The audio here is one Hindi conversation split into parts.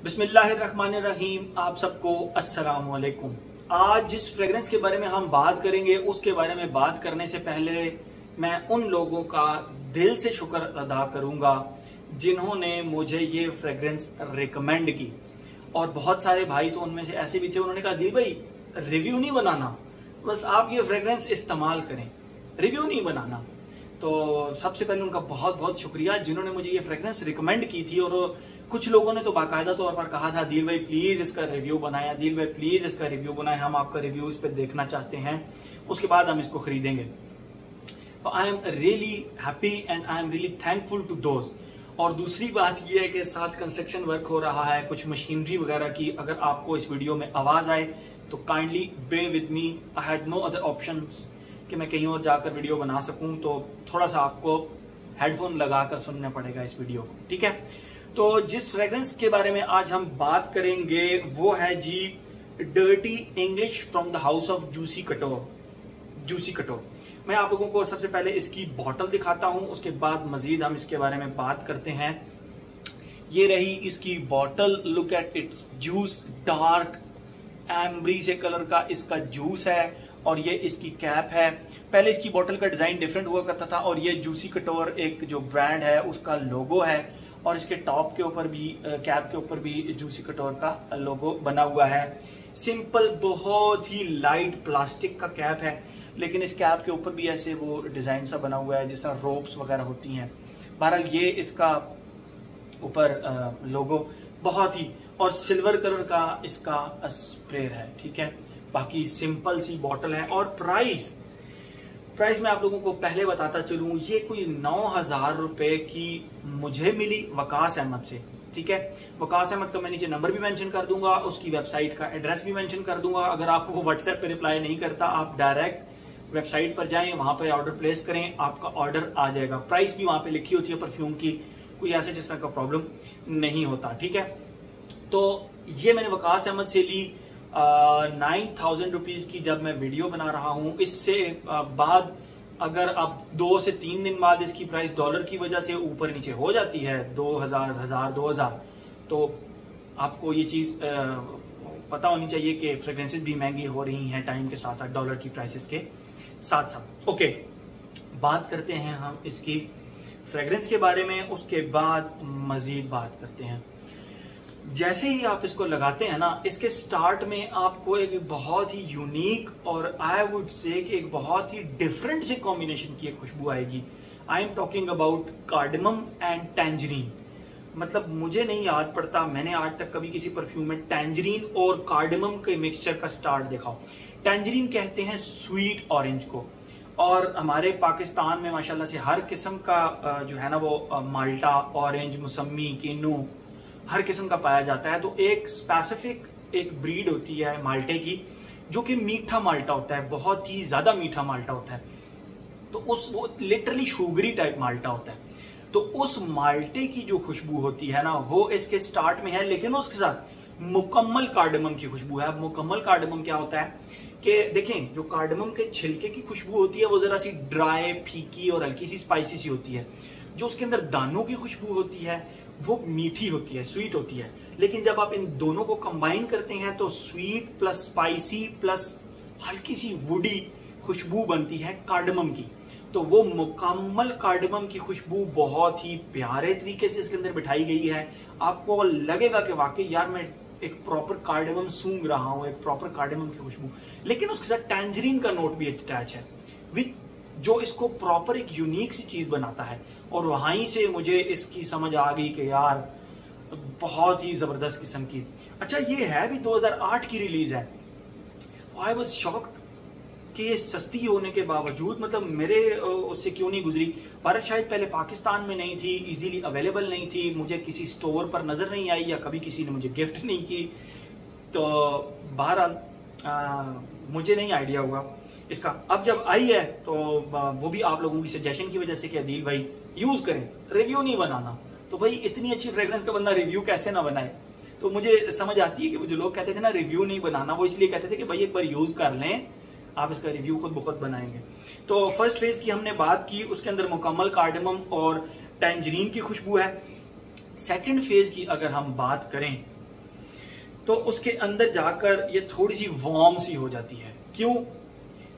बिस्मिल्लाहिर्रहमानिर्रहीम। आप सबको अस्सलाम वालेकुम। आज जिस फ्रेग्रेंस के बारे में हम बात करेंगे उसके बारे में बात करने से पहले मैं उन लोगों का दिल से शुक्र अदा करूंगा जिन्होंने मुझे ये फ्रेग्रेंस रिकमेंड की। और बहुत सारे भाई तो उनमें से ऐसे भी थे, उन्होंने कहा दिल भाई रिव्यू नहीं बनाना, बस आप ये फ्रेग्रेंस इस्तेमाल करें, रिव्यू नहीं बनाना। तो सबसे पहले उनका बहुत बहुत शुक्रिया जिन्होंने मुझे ये फ्रेग्रेंस रिकमेंड की थी। और कुछ लोगों ने तो बाकायदा तौर पर कहा था दिल भाई प्लीज इसका रिव्यू बनाया, दिल भाई प्लीज इसका रिव्यू बनाए, हम आपका रिव्यू इस पर देखना चाहते हैं, उसके बाद हम इसको खरीदेंगे। तो I am really happy and I am really thankful to those. और दूसरी बात यह है कि साथ कंस्ट्रक्शन वर्क हो रहा है, कुछ मशीनरी वगैरह की अगर आपको इस वीडियो में आवाज आए तो kindly bear with me, I had no other options कि मैं कहीं और जाकर वीडियो बना सकूं, तो थोड़ा सा आपको हेडफोन लगाकर सुनना पड़ेगा इस वीडियो को, ठीक है। तो जिस फ्रेग्रेंस के बारे में आज हम बात करेंगे वो है जी Dirty English from the house of Juicy Couture. Juicy Couture, मैं आप लोगों को सबसे पहले इसकी बॉटल दिखाता हूं, उसके बाद मजीद हम इसके बारे में बात करते हैं। ये रही इसकी bottle, look at its juice, dark ambery से कलर का इसका जूस है। और ये इसकी कैप है। पहले इसकी बोतल का डिजाइन डिफरेंट हुआ करता था और ये जूसी कटोर एक जो ब्रांड है उसका लोगो है। और इसके टॉप के ऊपर भी, कैप के ऊपर भी जूसी कटोर का लोगो बना हुआ है। सिंपल, बहुत ही लाइट प्लास्टिक का कैप है, लेकिन इस कैप के ऊपर भी ऐसे वो डिजाइन सा बना हुआ है जिस तरह रोप्स वगैरह होती हैं। बहरहाल ये इसका ऊपर लोगो बहुत ही, और सिल्वर कलर का इसका स्प्रे है, ठीक है। बाकी सिंपल सी बॉटल है। और प्राइस मैं आप लोगों को पहले बताता चलूं, ये कोई 9,000 रुपए की मुझे मिली वकास अहमद से, ठीक है। वकास अहमद का मैं नीचे नंबर भी मेंशन कर दूंगा, उसकी वेबसाइट का एड्रेस भी मेंशन कर दूंगा। अगर आपको वो व्हाट्सएप पे रिप्लाई नहीं करता, आप डायरेक्ट वेबसाइट पर जाएं, वहां पर ऑर्डर प्लेस करें, आपका ऑर्डर आ जाएगा। प्राइस भी वहां पे लिखी होती है परफ्यूम की, कोई ऐसे जिस तरह का प्रॉब्लम नहीं होता, ठीक है। तो ये मैंने वकास अहमद से ली 9,000 रुपीज की जब मैं वीडियो बना रहा हूं। इससे बाद अगर अब 2 से 3 दिन बाद इसकी प्राइस डॉलर की वजह से ऊपर नीचे हो जाती है 2,000, तो आपको ये चीज पता होनी चाहिए कि फ्रेग्रेंसेस भी महंगी हो रही हैं टाइम के साथ साथ, डॉलर की प्राइसेस के साथ साथ। ओके, बात करते हैं हम इसकी फ्रेग्रेंस के बारे में, उसके बाद मजीद बात करते हैं। जैसे ही आप इसको लगाते हैं ना, इसके स्टार्ट में आपको एक बहुत ही यूनिक और आई वुड से कि एक बहुत ही डिफरेंट से कॉम्बिनेशन की एक खुशबू आएगी। I am talking about cardamom and tangerine. मतलब मुझे नहीं याद पड़ता मैंने आज तक कभी किसी परफ्यूम में टैंजरीन और कार्डमम के मिक्सचर का स्टार्ट देखा हो। टैंजरीन कहते हैं स्वीट ऑरेंज को, और हमारे पाकिस्तान में माशाल्लाह से हर किस्म का जो है ना वो माल्टा, ऑरेंज, मौसमी, किन्नू हर किस्म का पाया जाता है। तो एक स्पेसिफिक एक ब्रीड होती है माल्टे की जो कि मीठा माल्टा होता है, बहुत ही ज्यादा मीठा माल्टा होता है। तो वो लिटरली शुगरी टाइप माल्टा होता है। तो उस माल्टे की जो खुशबू होती है ना वो इसके स्टार्ट में है, लेकिन उसके साथ मुकम्मल कार्डमम की खुशबू है। अब मुकम्मल कार्डमम क्या होता है कि देखें, जो कार्डमम के छिलके की खुशबू होती है वो जरा सी ड्राई, फीकी और हल्की सी स्पाइसी सी होती है। जो उसके अंदर दानों की खुशबू होती है वो मीठी होती है, स्वीट होती है। लेकिन जब आप इन दोनों को कंबाइन करते हैं तो स्वीट प्लस स्पाइसी प्लस हल्की सी वुडी खुशबू बनती है कार्डमम की। तो वो मुकम्मल कार्डमम की खुशबू बहुत ही प्यारे तरीके से इसके अंदर बिठाई गई है। आपको लगेगा कि वाकई यार मैं एक प्रॉपर कार्डमम सूंघ रहा हूं, एक प्रॉपर कार्डमम की खुशबू। लेकिन उसके साथ टैंजरीन का नोट भी अटैच है, विच जो इसको प्रॉपर एक यूनिक सी चीज बनाता है। और वहीं से मुझे इसकी समझ आ गई कि यार बहुत ही जबरदस्त किस्म की। अच्छा, ये है भी 2008 की रिलीज है। आई वाज शॉक्ड कि ये सस्ती होने के बावजूद मतलब मेरे उससे क्यों नहीं गुजरी। भारत शायद पहले पाकिस्तान में नहीं थी, इजीली अवेलेबल नहीं थी, मुझे किसी स्टोर पर नजर नहीं आई या कभी किसी ने मुझे गिफ्ट नहीं की। तो बहरहाल मुझे नहीं आइडिया हुआ इसका। अब जब आई है तो वो भी आप लोगों की सजेशन की वजह से कि अदील भाई यूज करें, रिव्यू नहीं बनाना। तो भाई इतनी अच्छी फ्रेग्रेंस का बंदा रिव्यू कैसे ना बनाए। तो मुझे समझ आती है कि जो लोग कहते थे ना रिव्यू नहीं बनाना, वो इसलिए कहते थे कि भाई एक बार यूज कर लें, आप इसका रिव्यू खुद ब खुद बनाएंगे। तो फर्स्ट फेज की हमने बात की, उसके अंदर मुकम्मल कार्डमम और टैंजरीन की खुशबू है। सेकंड फेज की अगर हम बात करें तो उसके अंदर जाकर ये थोड़ी सी वार्म सी हो जाती है। क्यों?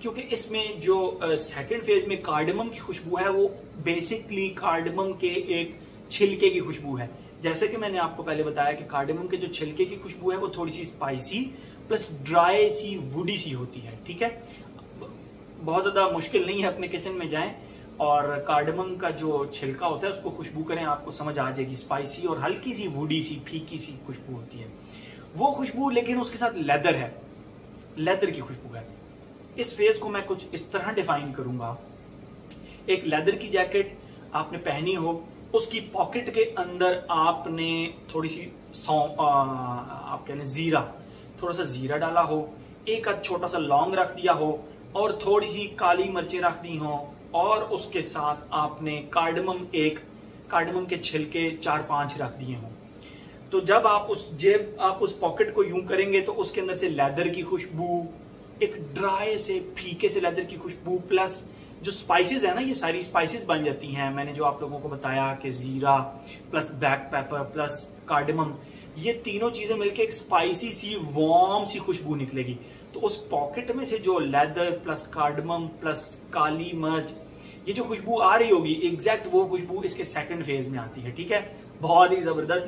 क्योंकि इसमें जो सेकंड फेज में कार्डमम की खुशबू है वो बेसिकली कार्डमम के एक छिलके की खुशबू है। जैसे कि मैंने आपको पहले बताया कि कार्डमम के जो छिलके की खुशबू है वो थोड़ी सी स्पाइसी प्लस ड्राई सी वुडी सी होती है। ठीक है, बहुत ज्यादा मुश्किल नहीं है, अपने किचन में जाएं और कार्डमम का जो छिलका होता है उसको खुशबू करें, आपको समझ आ जाएगी। स्पाइसी और हल्की सी वुडी सी फीकी सी खुशबू होती है वो खुशबू, लेकिन उसके साथ लेदर है, लेदर की खुशबू है। इस फेज को मैं कुछ इस तरह डिफाइन करूंगा। एक लेदर की जैकेट आपने पहनी हो, उसकी पॉकेट के अंदर आपने थोड़ी सी आप कह लें जीरा, थोड़ा सा जीरा डाला हो, एक आध छोटा सा लौंग रख दिया हो और थोड़ी सी काली मिर्चें रख दी हो, और उसके साथ आपने कार्डमम के छिलके 4-5 रख दिए हों। तो जब आप उस पॉकेट को यूं करेंगे तो उसके अंदर से लेदर की खुशबू, एक ड्राई से फीके से लेदर की खुशबू, प्लस जो स्पाइसेस है ना, ये सारी स्पाइसेस बन जाती हैं। मैंने जो आप लोगों को बताया कि जीरा plus black pepper plus cardamom, ये तीनों चीजें मिलकर एक स्पाइसी सी वार्म सी खुशबू निकलेगी। तो उस पॉकेट में से जो लेदर प्लस कार्डमम प्लस काली मिर्च, ये जो खुशबू आ रही होगी, एग्जैक्ट वो खुशबू इसके सेकंड फेज में आती है। ठीक है, बहुत ही जबरदस्त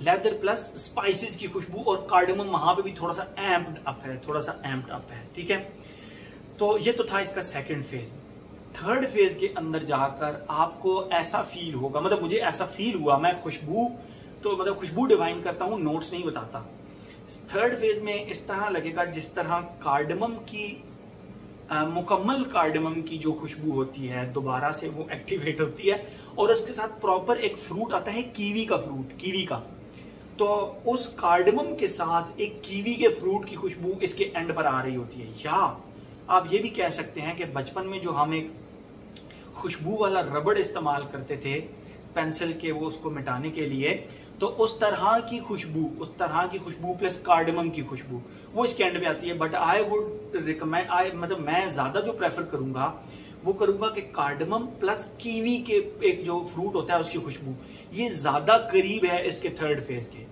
लेदर प्लस स्पाइसेस की खुशबू, और कार्डमम वहां पे भी थोड़ा सा एम्प्ड अप है। ठीक है, तो ये तो था इसका सेकंड फेज। थर्ड फेज के अंदर जाकर आपको ऐसा फील होगा, मतलब मुझे ऐसा फील हुआ, मैं खुशबू डिवाइन करता हूं, नोट्स नहीं बताता। थर्ड फेज में इस तरह लगेगा जिस तरह कार्डमम की मुकम्मल कार्डमम की जो खुशबू होती है दोबारा से वो एक्टिवेट होती है, और उसके साथ प्रॉपर एक फ्रूट आता है, कीवी का। तो उस कार्डमम के साथ एक कीवी के फ्रूट की खुशबू इसके एंड पर आ रही होती है। या आप ये भी कह सकते हैं कि बचपन में जो हम एक खुशबू वाला रबड़ इस्तेमाल करते थे पेंसिल के, वो उसको मिटाने के लिए, तो उस तरह की खुशबू प्लस कार्डमम की खुशबू वो इसके एंड पे आती है। बट आई वुड रिकमेंड, मैं ज्यादा जो प्रेफर करूंगा वो करूंगा कि कार्डमम प्लस कीवी के एक जो फ्रूट होता है उसकी खुशबू, ये ज्यादा करीब है इसके थर्ड फेज के।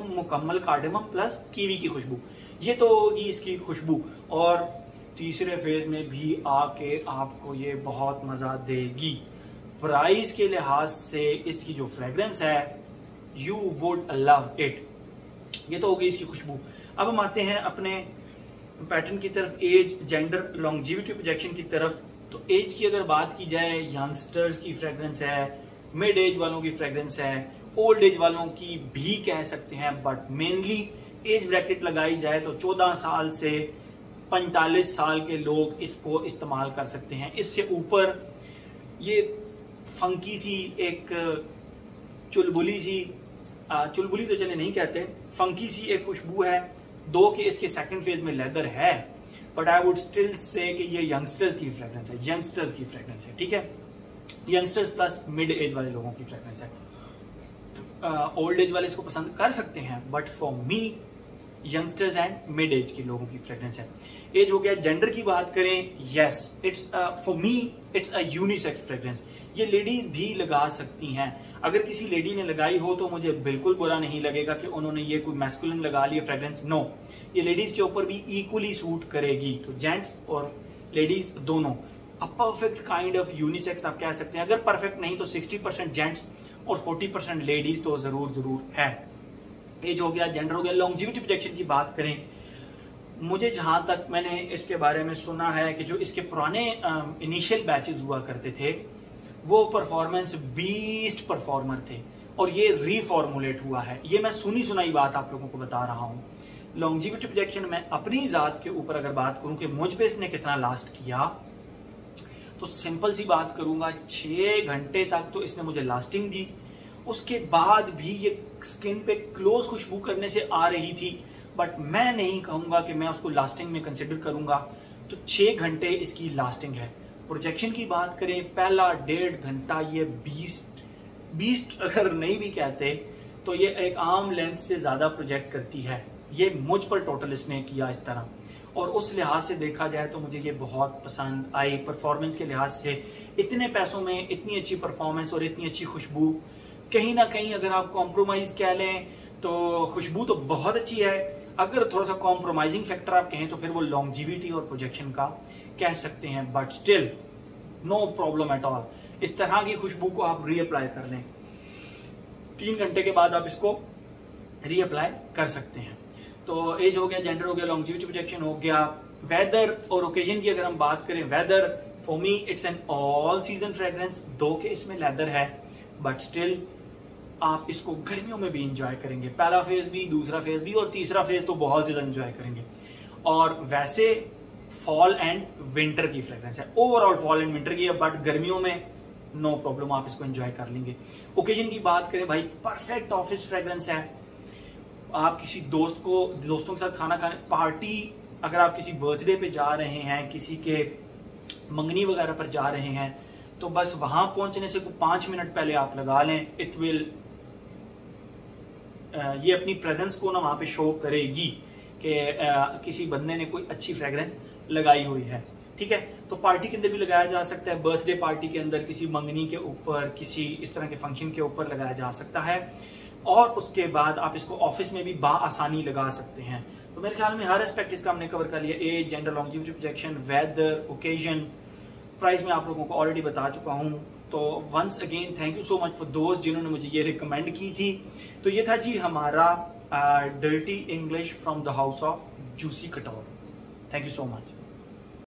मुकम्मल कार्डमम प्लस कीवी की खुशबू, ये तो होगी इसकी खुशबू। और तीसरे फेज में भी आके आपको ये बहुत मजा देगी। प्राइस के लिहाज से इसकी जो फ्रेग्रेंस है, यू वुड लव इट। ये तो होगी इसकी खुशबू। अब हम आते हैं अपने पैटर्न की तरफ, एज, जेंडर, लॉन्जिविटी, प्रोजेक्शन की तरफ। तो एज की अगर बात की जाए, यंगस्टर्स की फ्रेग्रेंस है, मिड एज वालों की फ्रेग्रेंस है, ओल्ड एज वालों की भी कह सकते हैं, बट मेनली एज ब्रैकेट लगाई जाए तो 14 साल से 45 साल के लोग इसको इस्तेमाल कर सकते हैं। इससे ऊपर ये फंकी सी एक चुलबुली तो चले नहीं कहते, फंकी सी एक खुशबू है। दो कि इसके सेकंड फेज में लेदर है, but I would still say कि ये यंगस्टर्स की फ्रेग्रेंस है। ठीक है, यंगस्टर्स प्लस मिड एज वाले लोगों की फ्रेग्रेंस है। ओल्ड एज वाले इसको पसंद कर सकते हैं, but for me youngsters and mid age के लोगों की फ्रेग्रेंस है। एज हो गया। जेंडर की बात करें, yes, it's for me it's a unisex fragrance. ये लेडीज भी लगा सकती हैं। अगर किसी लेडी ने लगाई हो तो मुझे बिल्कुल बुरा नहीं लगेगा कि उन्होंने ये कोई मैस्कुलिन लगा लिया फ्रेग्रेंस। नो, ये लेडीज के ऊपर भी इक्वली सूट करेगी। तो जेंट्स और लेडीज दोनों, a perfect kind of unisex आप कह सकते हैं। अगर परफेक्ट नहीं तो 60% जेंट्स और 40% लेडीज तो जरूर है। एज हो गया, जेंडर हो गया। लॉन्जिविटी प्रोजेक्शन की बात करें, मुझे जहां तक मैंने इसके बारे में सुना है कि जो इसके पुराने इनिशियल बैचेस हुआ करते थे वो परफॉर्मेंस बीस्ट परफॉर्मर थे, और ये रीफॉर्मुलेट हुआ है। ये मैं सुनी सुनाई बात आप लोगों को बता रहा हूँ। लॉन्जिविटी प्रोजेक्शन में अपनी जात के ऊपर अगर बात करूं कि मुझ पे इसने कितना लास्ट किया, तो सिंपल सी बात करूंगा, 6 घंटे तक तो इसने मुझे लास्टिंग दी। उसके बाद भी ये स्किन पे क्लोज खुशबू करने से आ रही थी, बट मैं नहीं कहूंगा कि मैं उसको लास्टिंग में कंसिडर करूंगा। तो 6 घंटे इसकी लास्टिंग है। प्रोजेक्शन की बात करें, पहला 1.5 घंटा ये बीस्ट अगर नहीं भी कहते तो ये एक आर्म लेंथ से ज्यादा प्रोजेक्ट करती है। ये मुझ पर टोटल इसने किया इस तरह, और उस लिहाज से देखा जाए तो मुझे ये बहुत पसंद आई। परफॉर्मेंस के लिहाज से इतने पैसों में इतनी अच्छी परफॉर्मेंस और इतनी अच्छी खुशबू, कहीं ना कहीं अगर आप कॉम्प्रोमाइज कह लें तो खुशबू तो बहुत अच्छी है। अगर थोड़ा सा कॉम्प्रोमाइजिंग फैक्टर आप कहें तो फिर वो लॉन्जिविटी और प्रोजेक्शन का कह सकते हैं, but still no problem at all. इस तरह की खुशबू को आप रीअप्लाई कर लें, 3 घंटे के बाद आप इसको रीअप्लाई कर सकते हैं। तो एज हो गया, जेंडर हो गया, लॉन्जिविटी प्रोजेक्शन हो गया। वेदर और ओकेजन की अगर हम बात करें, weather for me it's an all season fragrance, दो के इसमें लेदर है, बट स्टिल आप इसको गर्मियों में भी इंजॉय करेंगे। पहला फेज भी, दूसरा फेज भी और तीसरा फेज तो बहुत ज्यादा इंजॉय करेंगे। और वैसे फॉल एंड विंटर की फ्रेग्रेंस है, ओवरऑल फॉल एंड विंटर की है, बट गर्मियों में नो प्रॉब्लम आप इसको एंजॉय कर लेंगे। ओकेजन की बात करें भाई, परफेक्ट ऑफिस फ्रेग्रेंस है। आप किसी दोस्तों के साथ खाना खाने, पार्टी, अगर आप किसी बर्थडे पे जा रहे हैं, किसी के मंगनी वगैरह पर जा रहे हैं, तो बस वहां पहुंचने से 5 मिनट पहले आप लगा लें। इट विल ये अपनी प्रेजेंस को ना वहां पे शो करेगी कि किसी बंदे ने कोई अच्छी फ्रेग्रेंस लगाई हुई है। ठीक है, तो पार्टी के अंदर भी लगाया जा सकता है, बर्थडे पार्टी के अंदर, किसी मंगनी के ऊपर, किसी इस तरह के फंक्शन के ऊपर लगाया जा सकता है। और उसके बाद आप इसको ऑफिस में भी आसानी लगा सकते हैं। तो मेरे ख्याल में हर एस्पेक्ट इसका हमने कवर कर लिया, age, gender, longevity projection, weather, occasion. Price में आप लोगों को ऑलरेडी बता चुका हूं। तो once again thank you so much for दोस्त जिन्होंने मुझे ये रिकमेंड की थी। तो ये था जी हमारा Dirty English from the house of Juicy Couture. Thank you so much.